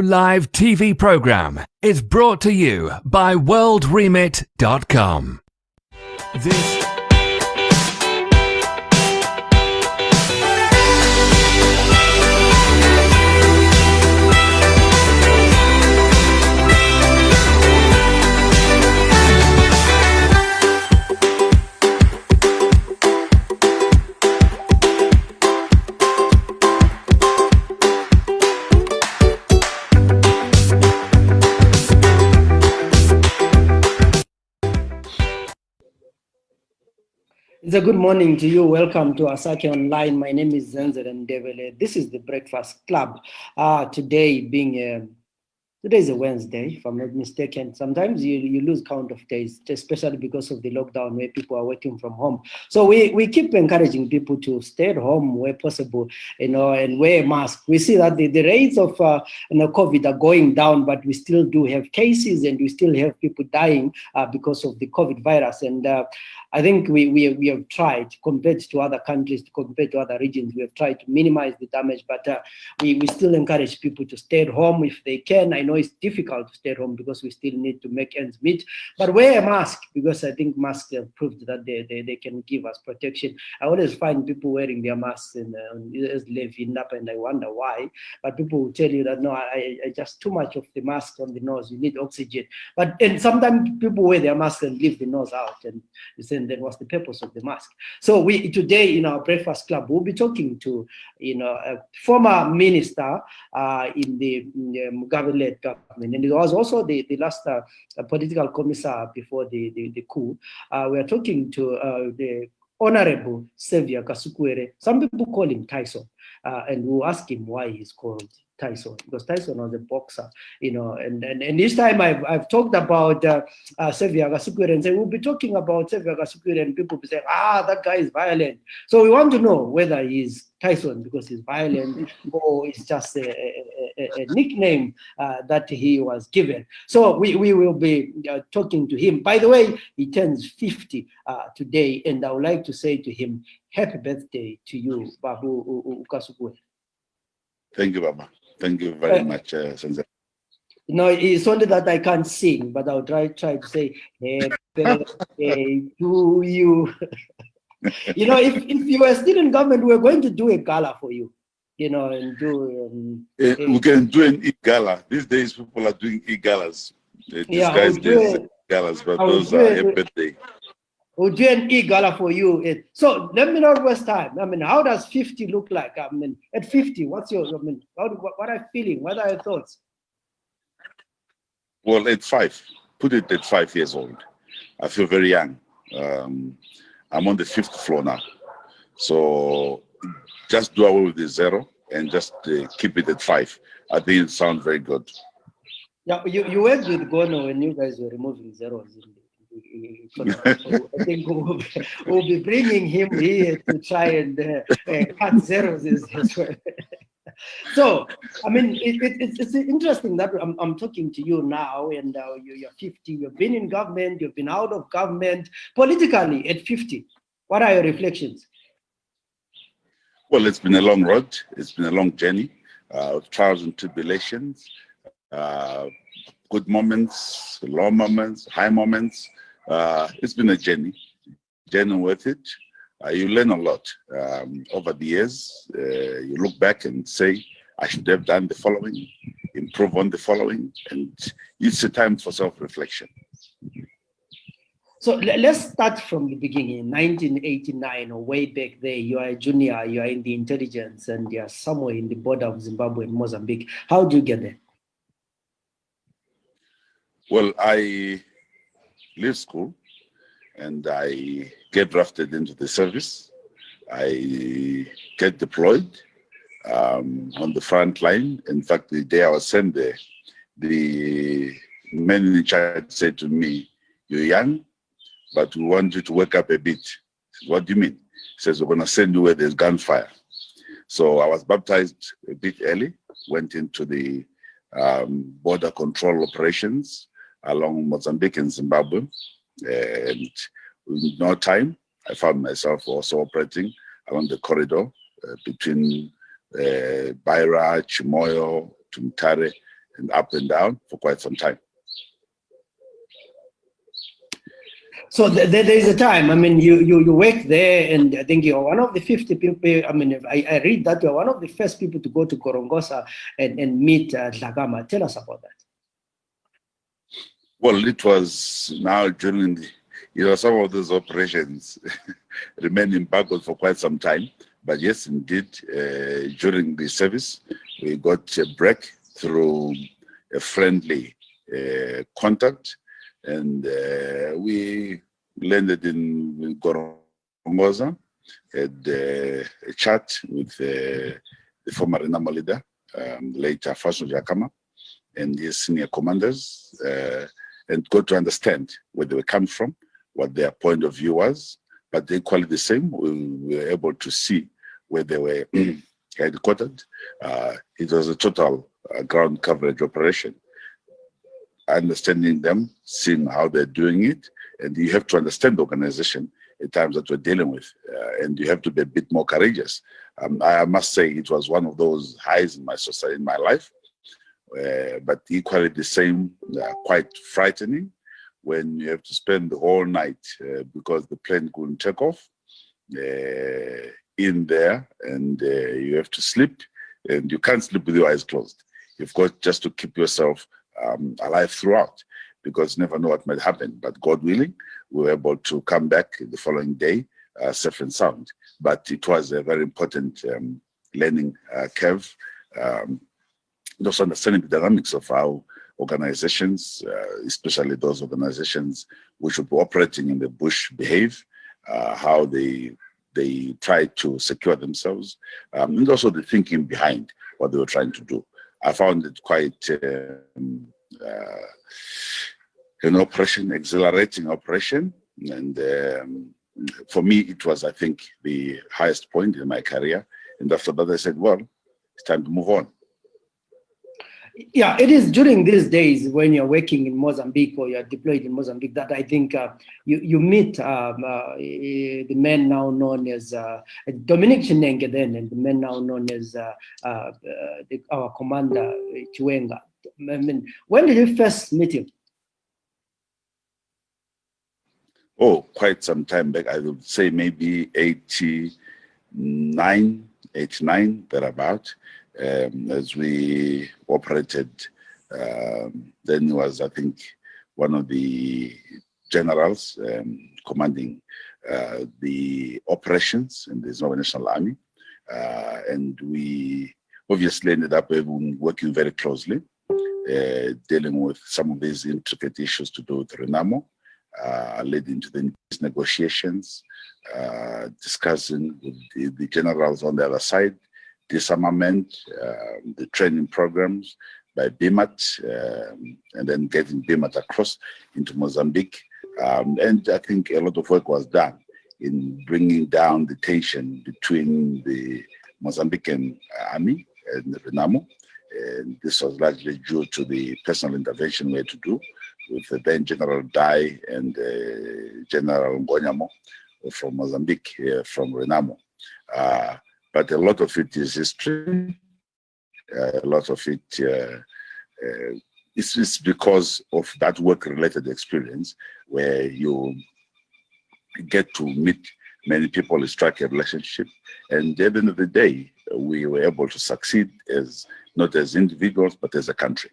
Live TV program is brought to you by worldremit.com. This It's a good morning to you. Welcome to Asake Online. My name is Zenzer Ndebele. This is the Breakfast Club. Today is a Wednesday, if I'm not mistaken. Sometimes you lose count of days, especially because of the lockdown where people are working from home. So we keep encouraging people to stay at home where possible, and wear a mask. We see that the rates of COVID are going down, but we still do have cases and we still have people dying because of the COVID virus. And I think we have tried, compared to other countries, compared to other regions, we have tried to minimize the damage, but we still encourage people to stay at home if they can. I know it's difficult to stay at home because we still need to make ends meet, but wear a mask, because I think masks have proved that they can give us protection. I always find people wearing their masks and living up, and I wonder why, but people will tell you that, no, I just too much of the mask on the nose, you need oxygen. And sometimes people wear their mask and leave the nose out, and you say, then what's the purpose of the mask? So today in our Breakfast Club, we'll be talking to a former minister in the Mugabe-led government, and it was also the last political commissar before the coup. We are talking to the Honorable Xavier Kasukuwere. Some people call him Tyson, and we'll ask him why he's called Tyson, because Tyson was a boxer, and this time I've talked about Xavier Kasukuwere, and say we'll be talking about Xavier Kasukuwere, and people will be saying, that guy is violent. So we want to know whether he's Tyson because he's violent, or it's just a nickname that he was given. So we will be talking to him. By the way, he turns 50 today, and I would like to say to him, happy birthday to you, Babu Kasukuwere. Thank you, Baba. Thank you very much, Senza. No, it's only that I can't sing, but I'll try to say happy birthday to you. If you were still in government, we're going to do a gala for you, and do. We can do an e-gala. These days, people are doing e-galas. Disguise these galas, but those are happy birthday. We'll do an e-gala for you. So let me not waste time. How does 50 look like? At 50, what's your, what are you feeling? What are your thoughts? Well, at 5, put it at 5 years old. I feel very young. I'm on the 5th floor now. So just do away with the 0 and just keep it at 5. I think it sounds very good. Yeah, you worked with Gono when you guys were removing zeros. I think we'll be bringing him here to try and cut zeros as well. So, it's interesting that I'm talking to you now, and you're 50, you've been in government, you've been out of government. Politically, at 50, what are your reflections? Well, it's been a long road. It's been a long journey, trials and tribulations, good moments, low moments, high moments. It's been a journey worth it. You learn a lot over the years. You look back and say, I should have done the following, improve on the following, and it's a time for self-reflection. So let's start from the beginning. In 1989, or way back there, you are a junior, you are in the intelligence, and you are somewhere in the border of Zimbabwe and Mozambique. How did you get there? Well, I leave school and I get drafted into the service. I get deployed on the front line. In fact, the day I was sent there, the man in charge said to me, "You're young, but we want you to wake up a bit." I said, "What do you mean?" He says, "We're going to send you where there's gunfire." So I was baptized a bit early, went into the border control operations along Mozambique and Zimbabwe. And in no time, I found myself also operating along the corridor between Beira, Chimoyo, Tumtare, and up and down for quite some time. So there is a time, I mean, you work there, and I think you're one of the 50 people, I mean, I read that you're one of the first people to go to Gorongosa and meet Dlakama. Tell us about that. Well, it was now during the, some of those operations remain embargoed for quite some time. But yes, indeed, during the service, we got a break through a friendly contact, and we landed in Gorongosa, had a chat with the former Renamo leader, later Faso Jakama, and his senior commanders, and got to understand where they were coming from, what their point of view was, but equally the same, we were able to see where they were headquartered. It was a total ground coverage operation. Understanding them, seeing how they're doing it, and you have to understand the organization at times that we're dealing with, and you have to be a bit more courageous. I must say it was one of those highs in my society, in my life, but equally the same, quite frightening when you have to spend the whole night because the plane couldn't take off in there, and you have to sleep, and you can't sleep with your eyes closed. You've got just to keep yourself alive throughout, because you never know what might happen. But God willing, we were able to come back the following day safe and sound. But it was a very important learning curve. Also understanding the dynamics of how organizations, especially those organizations which would be operating in the bush, behave, how they try to secure themselves, and also the thinking behind what they were trying to do. I found it quite an operation, exhilarating operation, and for me, it was, I think, the highest point in my career. And after that, I said, well, it's time to move on. Yeah, it is during these days when you're working in Mozambique or you're deployed in Mozambique that I think you meet the men now known as Dominic Chinenge then, and the men now known as our commander, Chiwenga. I mean, when did you first meet him? Oh, quite some time back. I would say maybe 89, thereabout. As we operated, then he was, I think, one of the generals commanding the operations in the Zimbabwe National Army. And we obviously ended up working very closely, dealing with some of these intricate issues to do with Renamo, leading to the negotiations, discussing with the generals on the other side, disarmament, the training programs by BMAT, and then getting BMAT across into Mozambique. And I think a lot of work was done in bringing down the tension between the Mozambican army and the Renamo. And this was largely due to the personal intervention we had to do with the then General Dai and General Ngonyamo from Mozambique, from Renamo. But a lot of it is history. A lot of it is because of that work-related experience where you get to meet many people, strike a relationship, and at the end of the day, we were able to succeed as not as individuals, but as a country.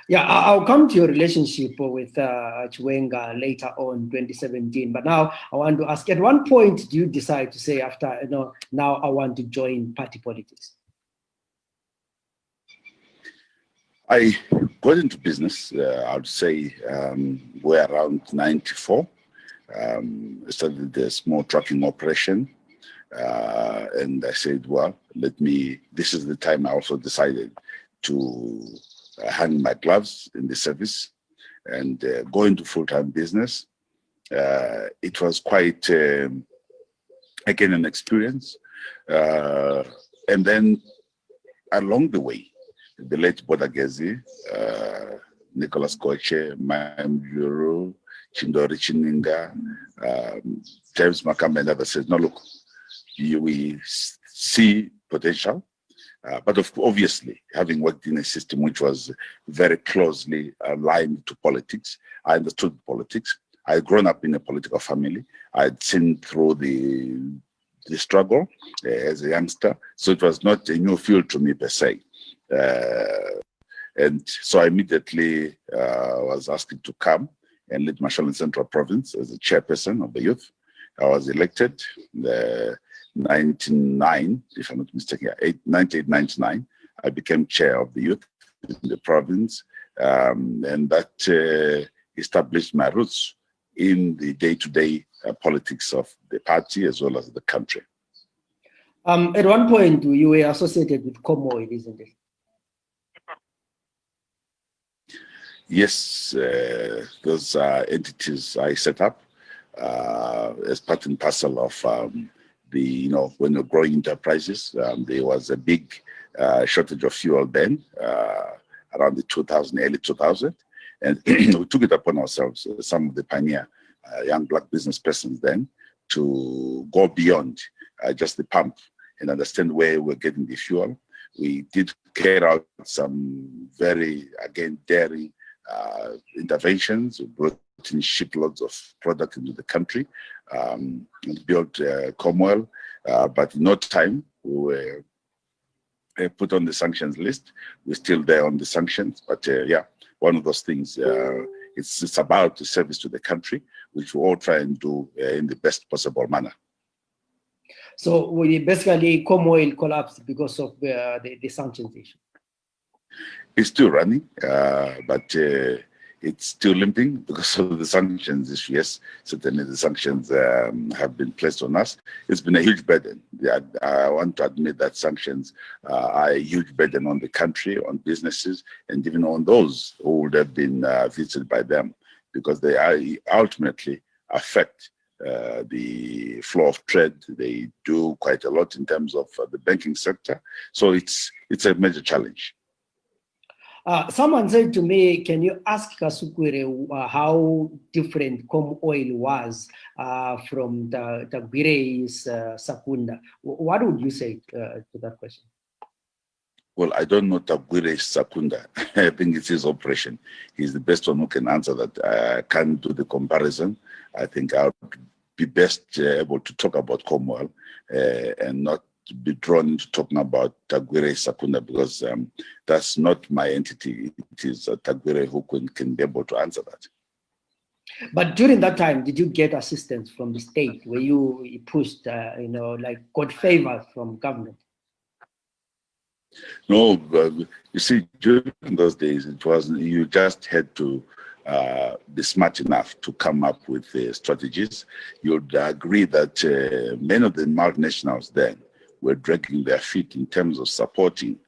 Yeah, I'll come to your relationship with Chiwenga later on, 2017. But now I want to ask, at one point, do you decide to say, after, now I want to join party politics? I got into business, I would say, we're around 94. I started a small trucking operation. And I said, well, this is the time I also decided to hang my gloves in the service and go into full-time business. It was quite, again, an experience. And then along the way, the late Bodagezi, Nicholas Koche, Mayam Juru, Chindori Chininga, James Makamba, and others said, no, look, we see potential. But obviously, having worked in a system which was very closely aligned to politics, I understood politics. I had grown up in a political family. I had seen through the struggle as a youngster, so it was not a new field to me per se. And so I immediately was asked to come and lead Mashonaland Central Province as the chairperson of the youth. I was elected in 1999, if I'm not mistaken, 1999. I became chair of the youth in the province, and that established my roots in the day-to-day politics of the party as well as the country. At one point, you were associated with Comoil, isn't it? Yes, those entities I set up as part and parcel of when you're growing enterprises. There was a big shortage of fuel then, around the 2000, early 2000. And we took it upon ourselves, some of the pioneer young Black business persons then, to go beyond just the pump and understand where we're getting the fuel. We did carry out some very, again, daring interventions. We brought in shiploads of product into the country and built Comoil, but in no time we were put on the sanctions list. We're still there on the sanctions, but yeah, one of those things, it's about the service to the country, which we all try and do in the best possible manner. So we basically Comoil collapsed because of the sanctions issue. It's still running, but it's still limping because of the sanctions issue. Yes, certainly the sanctions have been placed on us. It's been a huge burden. I want to admit that sanctions are a huge burden on the country, on businesses, and even on those who would have been visited by them, because they ultimately affect the flow of trade. They do quite a lot in terms of the banking sector. So it's a major challenge. Someone said to me, can you ask Kasukuwere how different Comoil was from the Tagwire's Secunda? What would you say to that question? Well, I don't know Tagwire's Secunda. I think it's his operation. He's the best one who can answer that. I can't do the comparison. I think I'll be best able to talk about Comoil and not be drawn into talking about Tagwire Secunda, because that's not my entity. It is Tagwire who can be able to answer that. But during that time, did you get assistance from the state? Were you pushed, like got favors from government? No, you see, during those days, it was, you just had to be smart enough to come up with strategies. You'd agree that many of the multinationals then were dragging their feet in terms of supporting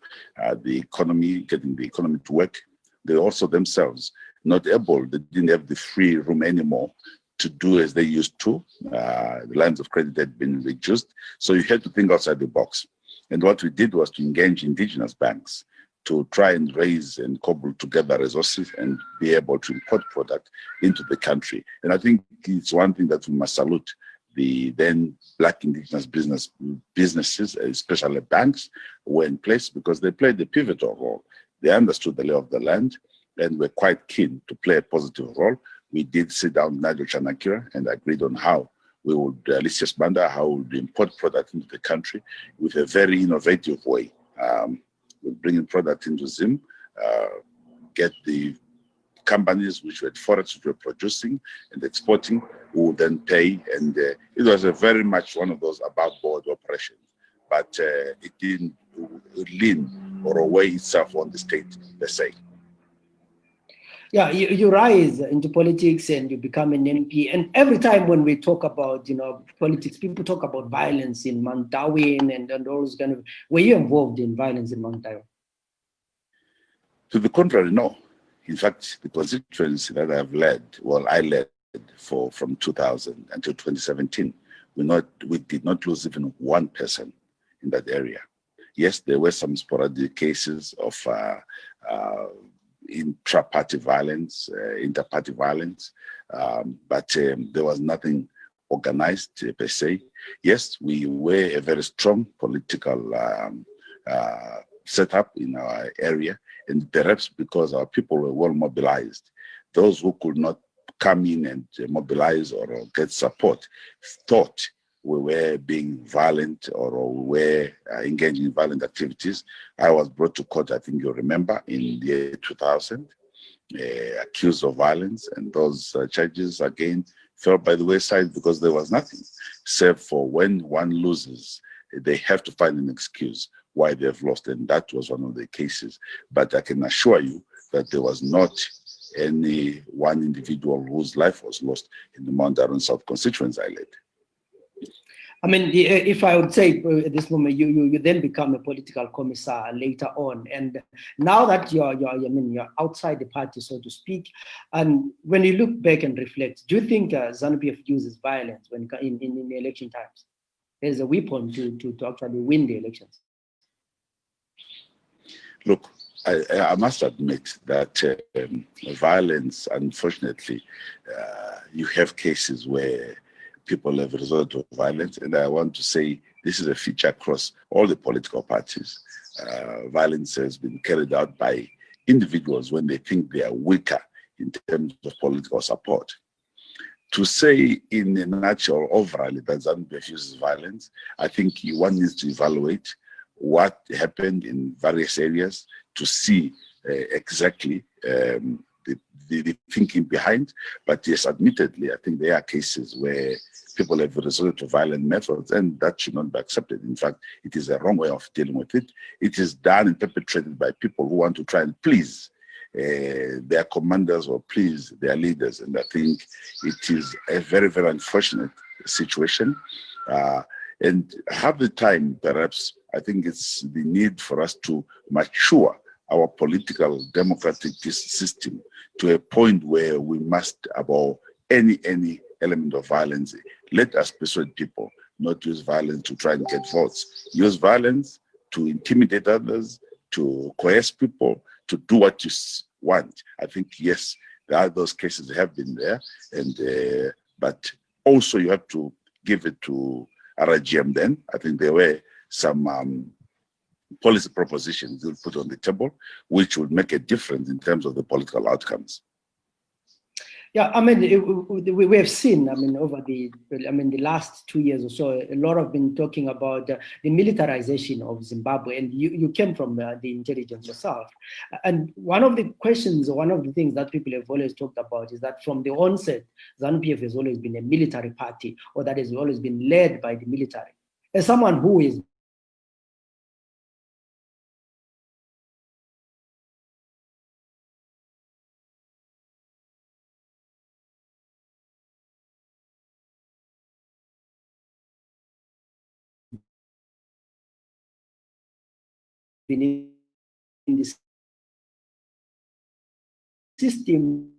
the economy, getting the economy to work. They also themselves not able, they didn't have the free room anymore to do as they used to. The lines of credit had been reduced, so you had to think outside the box. And what we did was to engage indigenous banks to try and raise and cobble together resources and be able to import product into the country. And I think it's one thing that we must salute the then Black indigenous businesses, especially banks, were in place because they played a pivotal role. They understood the lay of the land and were quite keen to play a positive role. We did sit down with Nigel Chanakira and agreed on how we would, Lysias Banda, how we would import product into the country with a very innovative way. We'll bring in product into Zim, get the companies which were forex, which were producing and exporting, who would then pay. And it was a very much one of those above board operations, but it didn't lean or weigh itself on the state, per se. Yeah, you rise into politics and you become an MP. And every time when we talk about, politics, people talk about violence in Mount Darwin and those kind of. Were you involved in violence in Mount Darwin? To the contrary, no. In fact, the constituency that I've led, I led from 2000 until 2017, we did not lose even one person in that area. Yes, there were some sporadic cases of intra-party violence, inter-party violence, but there was nothing organized per se. Yes, we were a very strong political set up in our area, and perhaps because our people were well mobilized, those who could not come in and mobilize or get support thought we were being violent or we were engaging in violent activities. I was brought to court, I think you remember, in the year 2000, accused of violence, and those charges again fell by the wayside because there was nothing, save for when one loses, they have to find an excuse why they've lost, and that was one of the cases. But I can assure you that there was not any one individual whose life was lost in the Mount Arun South constituency I led. I mean, if I would say at this moment, you then become a political commissar later on, and now that you're outside the party, so to speak, and when you look back and reflect, do you think ZANU-PF uses violence when in the election times? There's a weapon to actually win the elections. Look, I must admit that violence, unfortunately, you have cases where people have resorted to violence, and I want to say this is a feature across all the political parties. Violence has been carried out by individuals when they think they are weaker in terms of political support. To say in a nutshell, overall, that ZANU-PF uses violence, I think one needs to evaluate what happened in various areas to see exactly the thinking behind. But yes, admittedly, I think there are cases where people have resorted to violent methods, and that should not be accepted. In fact, it is a wrong way of dealing with it. It is done and perpetrated by people who want to try and please their commanders or please their leaders. And I think it is a very, very unfortunate situation. And half the time, perhaps, I think it's the need for us to mature our political democratic system to a point where we must, above any element of violence, let us persuade people not use violence to try and get votes. Use violence to intimidate others, to coerce people, to do what you want. I think, yes, there are those cases have been there, and but also you have to give it to RGM then. I think there were some policy propositions you'll put on the table, which would make a difference in terms of the political outcomes. Yeah, I mean, we have seen, I mean, over the last 2 years or so, a lot of been talking about the militarization of Zimbabwe, and you came from the intelligence yourself. And one of the questions, or one of the things that people have always talked about is that from the onset, ZANU-PF has always been a military party, or that has always been led by the military. As someone who is been in the system